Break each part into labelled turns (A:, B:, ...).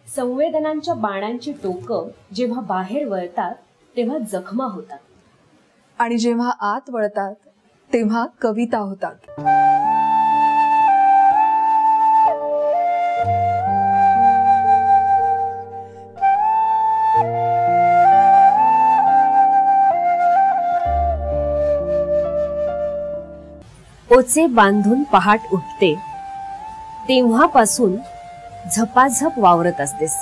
A: संवेदनांच्या बाणांची टोकं जेव्हा बाहेर वळतात तेव्हा जखमा होतात
B: आणि जेव्हा आत वळतात तेव्हा कविता होतात।
A: ओचे बांधून पहाट उठते तेव्हापासून झपाझप वावरत असतेस।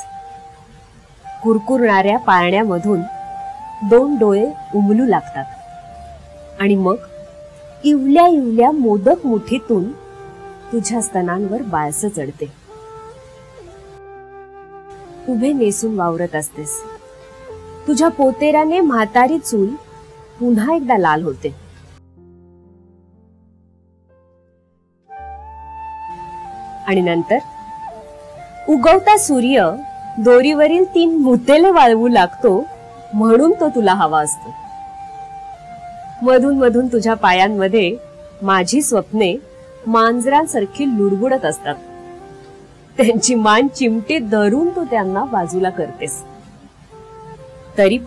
A: कुरकुरणाऱ्या पाळण्यामधून दोन डोळे उमलू लागतात आणि मग इवल्या इवल्या मोदक मुठीतून तुझ्या स्तनांवर बाळसं चढते। उभे नेसून वावरत असतेस। तुझ्या पोतेराने म्हातारी चूल पुन्हा एकदा लाल होते। आणि नंतर उगवता सूर्य दोरीवरील 3 मुतेले वाळवू लागतो म्हणून तो तुला हवा असतो। मधून मधून तुझ्या पायांमध्ये माझी स्वप्ने मांजरांसारखी लुडबुडत असतात। त्यांची मान चिमटीत धरून तू त्यांना बाजूला करतेस। तरी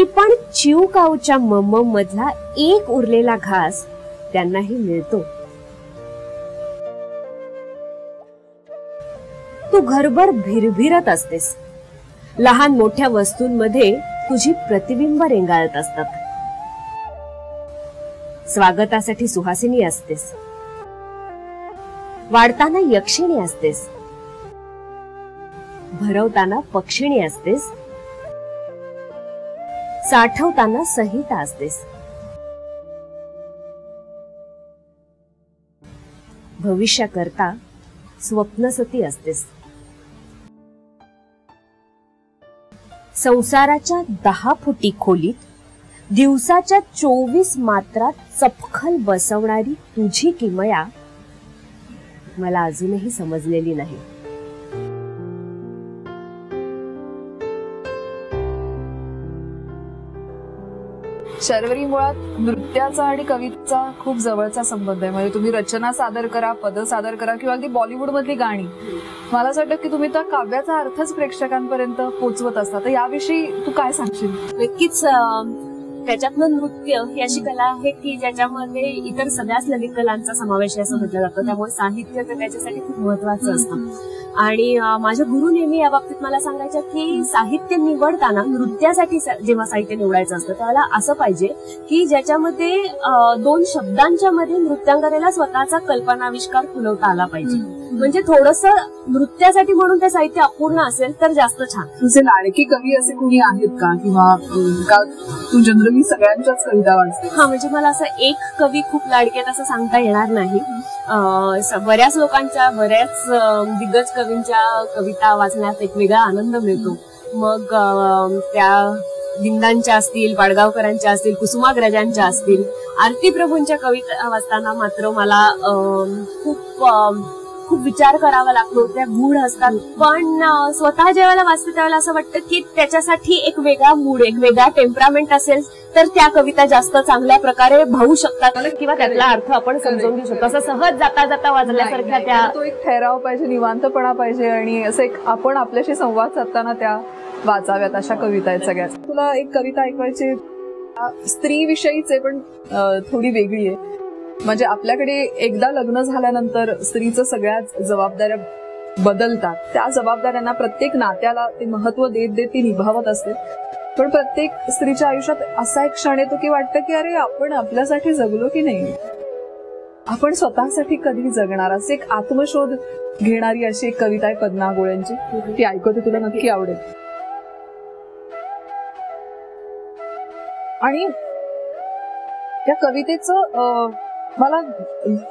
A: पण चिवकाऊच्या मम्मम मधला एक उरलेला घास त्यांनाही मिळतो। तू घरभर भिरभिरत असतेस। लहान मोठ्या वस्तूंमध्ये तुझी प्रतिबिंब रेंगाळत असतात। स्वागतासाठी सुहासिनी असतेस, वाढताना यक्षिणी असतेस, भरवताना पक्षिणी असतेस, साठवताना संहिता असतेस। भविष्याकरता स्वप्नसती असतेस। संसाराच्या 10 फुटी खोलीत दिवसाच्या 24 मात्रात चपखल बसवणारी तुझी किमया मला अजूनही समजलेली नाही।
B: शर्वरी, मुळात नृत्याचा आणि कवितेचा खूप जवळचा संबंध आहे। म्हणजे तुम्ही रचना सादर करा, पद सादर करा किंवा अगदी बॉलिवूड मधली गाणी, मला असं वाटतं की तुम्ही त्या काव्याचा अर्थच प्रेक्षकांपर्यंत पोहोचवत असता। तर याविषयी तू काय सांगशील?
A: नक्कीच त्याच्यातलं नृत्य ही अशी कला आहे की ज्याच्यामध्ये इतर सगळ्याच ललित कलांचा समावेश असं म्हटलं जातं। त्यामुळे साहित्य तर त्याच्यासाठी खूप महत्वाचं असतं। आणि माझ्या गुरु नेहमी या बाबतीत मला सांगायच्या की साहित्य निवडताना नृत्यासाठी जेव्हा साहित्य निवडायचं असतं त्यावेळेला असं पाहिजे की ज्याच्यामध्ये 2 शब्दांच्या मध्ये नृत्यांगनेला स्वतःचा कल्पनाविष्कार फुलवता आला पाहिजे। म्हणजे थोडंसं नृत्यासाठी म्हणून ते साहित्य अपूर्ण असेल तर जास्त छान।
B: तुझे लाडके कवी असे कोणी आहेत का, किंवा तू जनरली सगळ्यांच्याच कविता वाचते?
A: हा, म्हणजे मला असं एक कवी खूप लाडकेत असं सांगता येणार नाही। बऱ्याच लोकांच्या, बऱ्याच दिग्गज कवींच्या कविता वाचण्यात एक वेगळा आनंद मिळतो। मग त्या दिंडांच्या असतील, पाडगावकरांच्या असतील, कुसुमाग्रजांच्या असतील, आरती प्रभूंच्या कविता वाचताना मात्र मला खूप विचार करावा लागतो। त्या गूढ असतात, पण स्वतः जेव्हा वाचते त्यावेळेला असं वाटतं की त्याच्यासाठी एक वेगळा मूड, एक वेगळा टेम्परामेंट असेल तर त्या कविता जास्त चांगल्या प्रकारे भावू शकतात किंवा त्यातला अर्थ आपण समजून घेऊ शकतो। असं सहज जाता जाता वाचल्यासारख्या त्या,
B: तो एक ठराव पाहिजे, निवांतपणा पाहिजे आणि असं एक आपण आपल्याशी संवाद साधताना त्या वाचाव्यात अशा कविता आहेत सगळ्याच। तुला एक कविता ऐकवायची, स्त्री विषयीच पण थोडी वेगळी आहे। म्हणजे आपल्याकडे एकदा लग्न झाल्यानंतर स्त्रीचं सगळ्याच जबाबदाऱ्या बदलतात। त्या जबाबदाऱ्यांना, प्रत्येक नात्याला ते महत्व देत देत ती निभावत असते। पण प्रत्येक स्त्रीच्या आयुष्यात असा एक क्षण येतो की वाटतं की अरे आपण आपल्यासाठी जगलो की नाही, आपण स्वतःसाठी कधी जगणार, असे एक आत्मशोध घेणारी अशी एक कविता आहे पद्मा गोळ्यांची। ती ऐकवते, तुला नक्की आवडेल। आणि त्या कवितेचं मला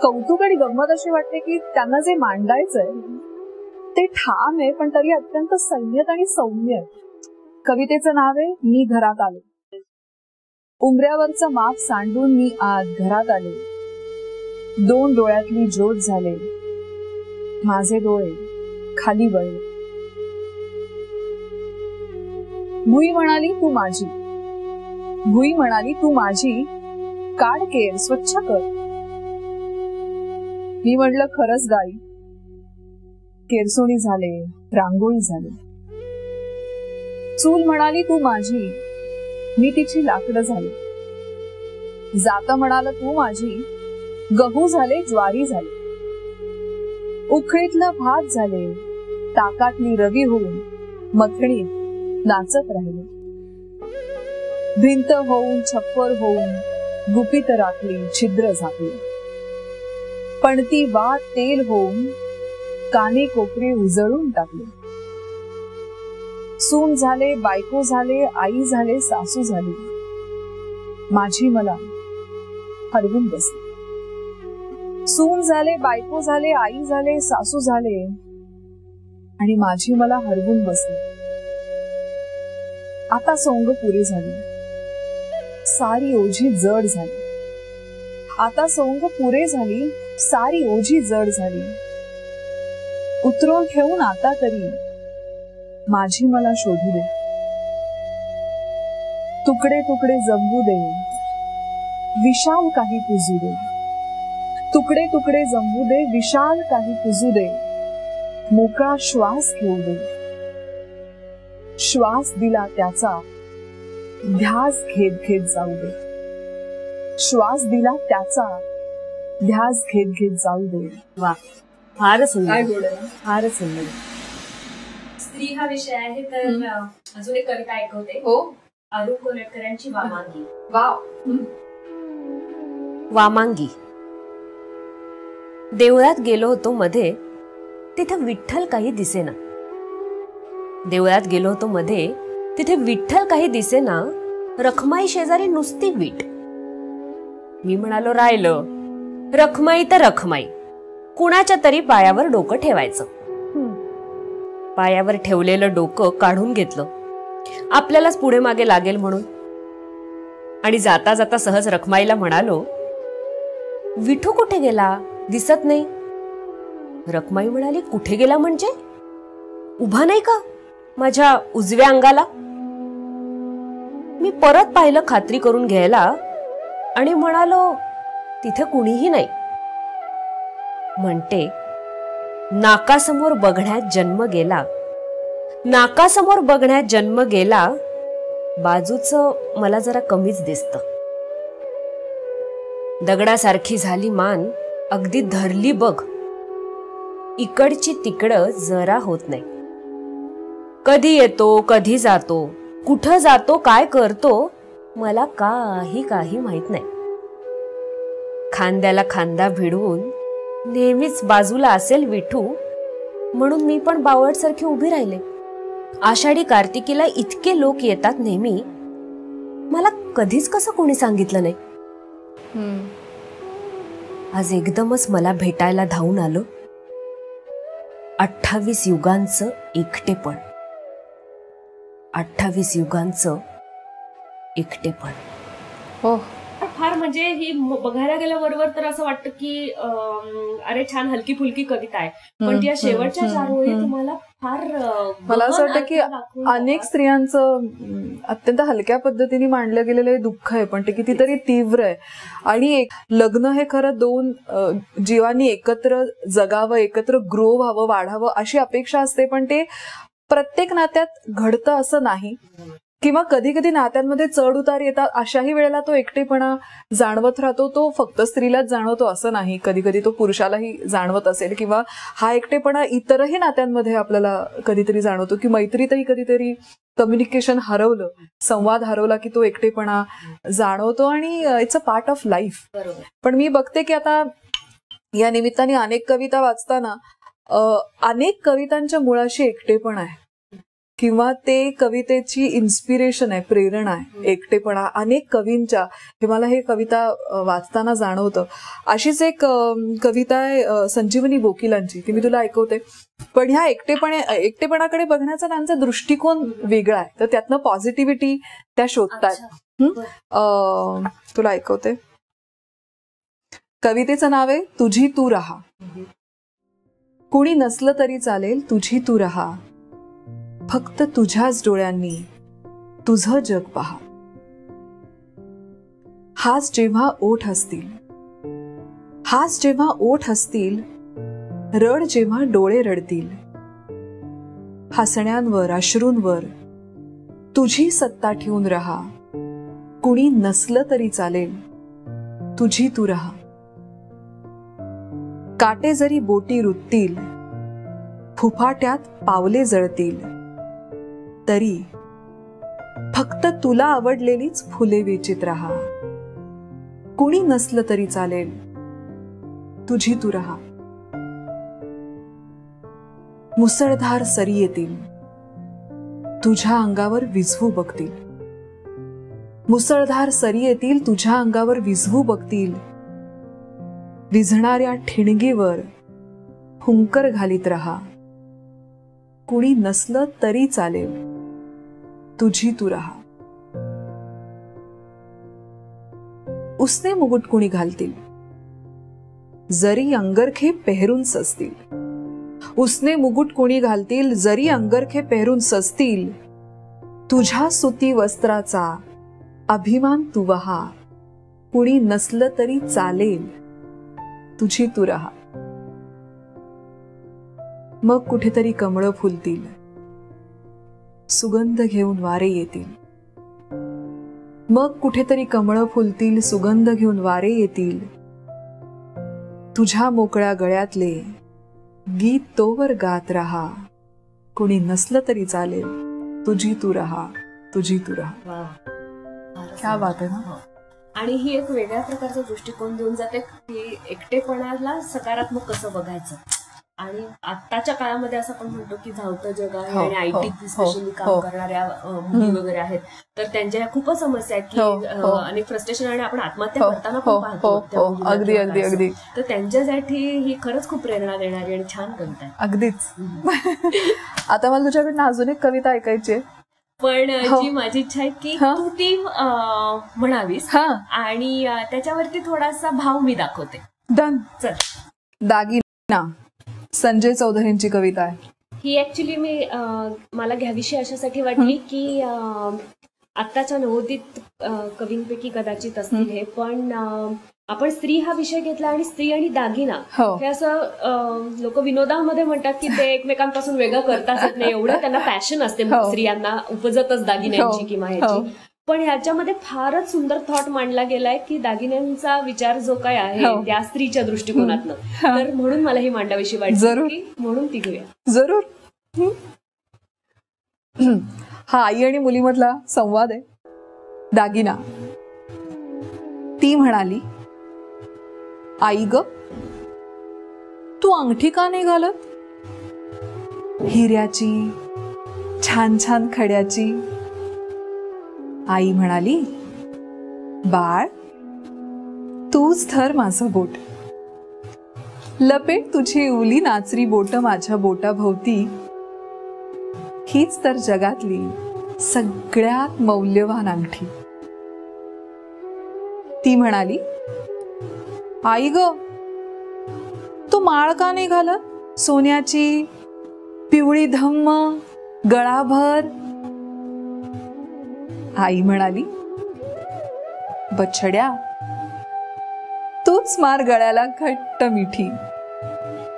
B: कौतुक आणि गंमत अशी वाटते की त्यांना जे मांडायचंय ते ठाम आहे, पण तरी अत्यंत संयत आणि सौम्य आहे। कवितेचं नाव आहे मी घरात आले। उंबऱ्यावरचं माप सांडून मी आत घरात आले। 2 डोळ्यातली ज्योत झाले, माझे डोळे खाली वळले। भुई म्हणाली तू माझी, भुई म्हणाली तू माझी, काढ केर स्वच्छ कर। मी म्हटलं खरंच गाई, केरसोणी झाले, रांगोळी झाली. चूल म्हणाली तू माझी, मी तिची लाकडं झाली. जात म्हणाल तू माझी, गहू झाले, ज्वारी झाली. उखळीतलं भात झाले, ताकातली रवी होऊन मथणीत नाचत राहिले. भिंत होऊन, छप्पर होऊन गुपित राखली, छिद्र झाकली. पणती वात तेल होऊन काने कोपरे उजळून टाकले. सून झाले, बायको झाले, आई झाले, सासू झाली. माझी मला हरवून बसली. सून झाले, बायको झाले, आई झाले, सासू झाले आणि माझी मला हरवून बसली. आता सोंग पुरी झाली, सारी ओझी जड झाली. आता सोंग पुरे झाली, सारी ओझी जड झाली. उतरून ठेवून आता तरी माझी मला शोधू दे. तुकडे तुकडे जमवू दे, विशाल काही पुजू दे. तुकडे तुकडे जमवू दे, विशाल काही पुजू दे. मोकळा श्वास घेऊ दे. श्वास दिला त्याचा ध्यास घेत घेत जाऊ दे. श्वास दिला त्याचा ध्यास घेत घेत जाऊ दे.
A: वा, फारच सुंदर,
B: काय
A: फारच सुंदर. स्त्री हा विषय आहे तर अजून एक कविता ऐकवते.
B: हो,
A: अरुण कोलटकरांची वामांगी.
B: वाव.
A: वामांगी. देवळात गेलो होतो मध्ये, तिथे विठ्ठल काही दिसेना. देवळात गेलो होतो मध्ये, तिथे विठ्ठल काही दिसेना. रखमाई शेजारी नुसती वीट. मी म्हणालो राहिलं, रखमाई तर रखमाई, कुणाच्या तरी पायावर डोकं ठेवायचं. पायावर ठेवलेलं डोकं काढून घेतलं, आपल्यालाच पुढे मागे लागेल म्हणून. आणि जाता जाता सहज रखमाईला म्हणालो, विठू कुठे गेला, दिसत नाही. रखमाई म्हणाली, कुठे गेला म्हणजे? उभा नाही का माझ्या उजव्या अंगाला? मी परत पाहिलं खात्री करून घ्यायला आणि म्हणालो, तिथे कुणीही नाही. म्हणते, नाकासमोर बघण्यात जन्म गेला, नाकासमोर बघण्यात जन्म गेला. बाजूचं मला जरा कमीच दिसतं. दगडासारखी झाली मान, अगदी धरली बघ. इकडची तिकडं जरा होत नाही. कधी येतो, कधी जातो, कुठं जातो, काय करतो, मला काही माहित नाही. खांद्याला खांदा भिडवून नेहमीच बाजूला असेल विठू, म्हणून मी पण बावळटसारखी उभी राहिले. आषाढी कार्तिकीला इतके लोक येतात नेहमी, मला कधीच कसं कोणी सांगितलं नाही. आज एकदमच मला भेटायला धावून आलं 28 युगांचं एकटेपण. 28 युगांचं एकटेपण.
B: हो,
A: फार म्हणजे ही बघायला गेल्याबरोबर तर असं वाटतं की अरे छान हलकी फुलकी कविता आहे, पण या शेवटच्या 4 ओळी तुम्हाला फार,
B: मला असं वाटतं की अनेक स्त्रियांचं अत्यंत हलक्या पद्धतीने मांडलं गेलेलं दुःख आहे, पण ते कितीतरी तीव्र आहे. आणि लग्न हे खरं 2 जीवांनी एकत्र जगावं, एकत्र ग्रो व्हावं, वाढावं अशी अपेक्षा असते, पण ते प्रत्येक नात्यात घडतं असं नाही. किंवा कधी कधी नात्यांमध्ये चढ उतार येतात, अशाही वेळेला तो एकटेपणा जाणवत राहतो. तो फक्त स्त्रीलाच जाणवतो असं नाही, कधी कधी तो पुरुषालाही जाणवत असेल. किंवा हा एकटेपणा इतरही नात्यांमध्ये आपल्याला कधीतरी जाणवतो, की मैत्रीतही कधीतरी कम्युनिकेशन हरवलं, संवाद हरवला की तो एकटेपणा जाणवतो. आणि it's a part of life. पण मी बघते की आता या निमित्ताने अनेक कविता वाचताना अनेक कवितांच्या मुळाशी एकटेपण आहे, किंवा ते कवितेची इन्स्पिरेशन आहे, प्रेरणा आहे एकटेपणा अनेक कवींच्या. हे मला हे कविता वाचताना जाणवतं. अशीच एक कविता आहे संजीवनी बोकिलांची, ती मी तुला ऐकवते. पण ह्या एकटेपणाकडे बघण्याचा त्यांचा दृष्टिकोन वेगळा आहे, तर त्यातनं पॉझिटिव्हिटी त्या शोधतात. तुला ऐकवते. कवितेचं नाव आहे तुझी तू रहा. कुणी नसलं तरी चालेल, तुझी तू रहा. फक्त तुझ्याच डोळ्यांनी तुझं जग पहा. हाच जेव्हा ओठ असतील, हाच जेव्हा ओठ असतील, रड जेव्हा डोळे रडतील, हसण्यांवर अश्रूंवर तुझी सत्ता ठेवून राहा. कुणी नसलं तरी चालेल, तुझी तू राहा. काटे जरी बोटी रुततील, फुफाट्यात पावले जळतील, तरी फक्त तुला आवडलेलीच फुले वेचीत राहा. कुणी नसलं तरी चालेल, तुझी तू राहा. मुसळधार सरी येतील, तुझ्या अंगावर विझवू बघतील. मुसळधार सरी येतील, तुझ्या अंगावर विझवू बघतील. विझणाऱ्या ठिणगीवर हुंकर घालीत राहा. कुणी नसलं तरी चालेल, तुझी तू राहा. उसने मुकुट कुणी घालतील, जरी अंगरखे पेहरून सजतील. उसने मुकुट कोणी घालतील, जरी अंगरखे पेहरून सजतील. तुझ्या सुती वस्त्राचा अभिमान तू वहा. कुणी नसलं तरी चालेल, तुझी तू राहा. मग कुठेतरी कमळं फुलतील, सुगंध घेऊन वारे येतील. मग कुठेतरी कमळं फुलतील, सुगंध घेऊन वारे येतील. तुझ्या मोकळ्या गळ्यातले गीत तोवर गात राहा. कुणी नसलं तरी चालेल, तुझी तू राहा, तुझी तू राहा. क्या बात आहे ना.
A: आणि ही एक वेगळ्या प्रकारचा दृष्टिकोन देऊन जाते की एकटेपणाला सकारात्मक कसं बघायचं. आणि आत्ताच्या काळामध्ये असं आपण म्हणतो की धावतं जग आहे आणि आयटी स्पेशली काम करणाऱ्या मुली वगैरे आहेत, तर त्यांच्या ह्या खूपच समस्या आहेत की अनेक फ्रस्ट्रेशन आणि आपण आत्महत्या करताना पण पाहतो.
B: अगदी अगदी अगदी.
A: तर त्यांच्यासाठी ही खरंच खूप प्रेरणा देणारी आणि छान कविता आहे.
B: अगदीच. आता मला तुझ्याकडनं अजून एक कविता ऐकायची,
A: पण जी माझी इच्छा आहे की तू ती म्हणावीस आणि त्याच्यावरती थोडासा भाव मी दाखवते.
B: डन.
A: चल.
B: दागिना संजय चौधरींची कविता आहे
A: ही. ऍक्च्युली मला घ्यावीशी अशासाठी वाटली की आत्ताच्या नवोदित कवींपैकी कदाचित असतील हे, पण आपण स्त्री हा विषय घेतला आणि स्त्री आणि दागिना हे असं लोक विनोदामध्ये म्हणतात की ते एकमेकांपासून वेगळं करताच येत नाही, एवढं त्यांना पॅशन असते स्त्रियांना उपजतच दागिन्यांची किंवा ह्याची. पण ह्याच्यामध्ये फारच सुंदर थॉट मांडला गेलाय की दागिन्यांचा विचार जो काय आहे त्या स्त्रीच्या दृष्टिकोनातनं, तर म्हणून मला ही मांडावीशी वाटली, म्हणून ती घेऊया.
B: जरूर. हा आई आणि मुलीमधला संवाद आहे. दागिना. ती म्हणाली, आई ग, तू अंगठी का नाही घालत? हिऱ्याची, छान छान खड्याची. आई म्हणाली, बाळ, तूच धर माझं बोट. लपेट तुझी उली नाचरी बोट माझ्या बोटाभोवती. हीच तर जगातली सगळ्यात मौल्यवान अंगठी. ती म्हणाली, आई ग, तू माळ का नाही घालत? सोन्याची, पिवळी धम्म, गळाभर. आई म्हणाली, बछड्या, तूच मार गळ्याला घट्ट मिठी.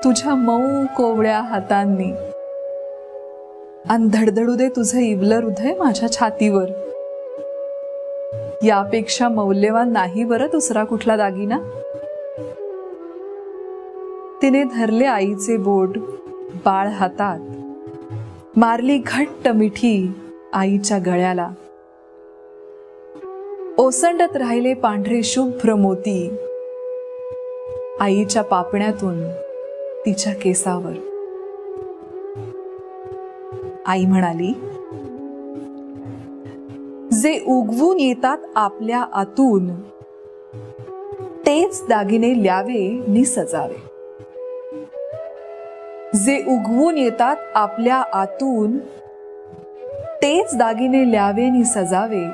B: तुझ्या मऊ कोवळ्या हातांनी धडधडू दे तुझं इवलं हृदय माझ्या छातीवर. यापेक्षा मौल्यवान नाही बरं दुसरा कुठला दागिना. तिने धरले आईचे बोट बाळ हातात, मारली घट्ट मिठी आईच्या गळ्याला. ओसंडत राहिले पांढरे शुभ्र मोती आईच्या पापण्यातून तिच्या केसावर. आई म्हणाली, जे उगवून येतात आपल्या आतून तेच दागिने ल्यावे नि सजावे. जे उगवून येतात आपल्या आतून तेच दागिने ल्यावे नि सजावे.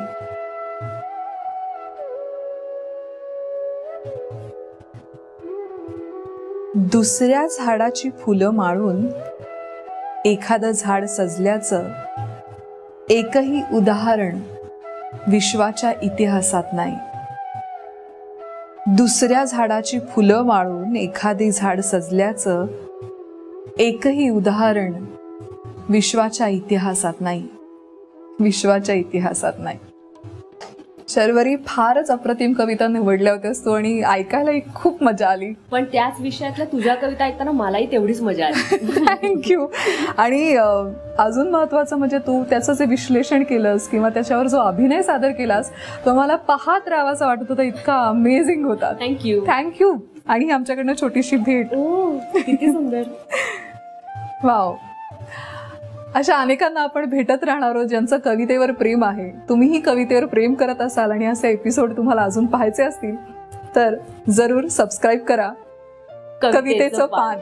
B: दुसऱ्या झाडाची फुलं माळून एखादं झाड सजल्याचं एकही उदाहरण विश्वाच्या इतिहासात नाही. दुसऱ्या झाडाची फुलं माळून एखादे झाड सजल्याचं एकही उदाहरण विश्वाच्या इतिहासात नाही, विश्वाच्या इतिहासात नाही. शर्वरी, फारच अप्रतिम कविता निवडल्या होत्यास तू आणि ऐकायलाही खूप मजा आली.
A: पण त्याच विषयातल्या तुझ्या कविता ऐकताना मलाही तेवढीच मजा आली.
B: थँक्यू. आणि अजून महत्वाचं म्हणजे तू त्याचं जे विश्लेषण केलंस किंवा त्याच्यावर जो अभिनय सादर केलास तो मला पाहत राहावासा वाटत होता, इतका अमेझिंग होता.
A: थँक्यू.
B: थँक्यू. आणि आमच्याकडनं छोटीशी भेट.
A: किती सुंदर.
B: वाव. अशा अनेकांना आपण भेटत राहणार आहोत ज्यांचं कवितेवर प्रेम आहे. तुम्हीही कवितेवर प्रेम करत असाल आणि असे एपिसोड तुम्हाला अजून पाहायचे असतील तर जरूर सबस्क्राईब करा कवितेचं पान.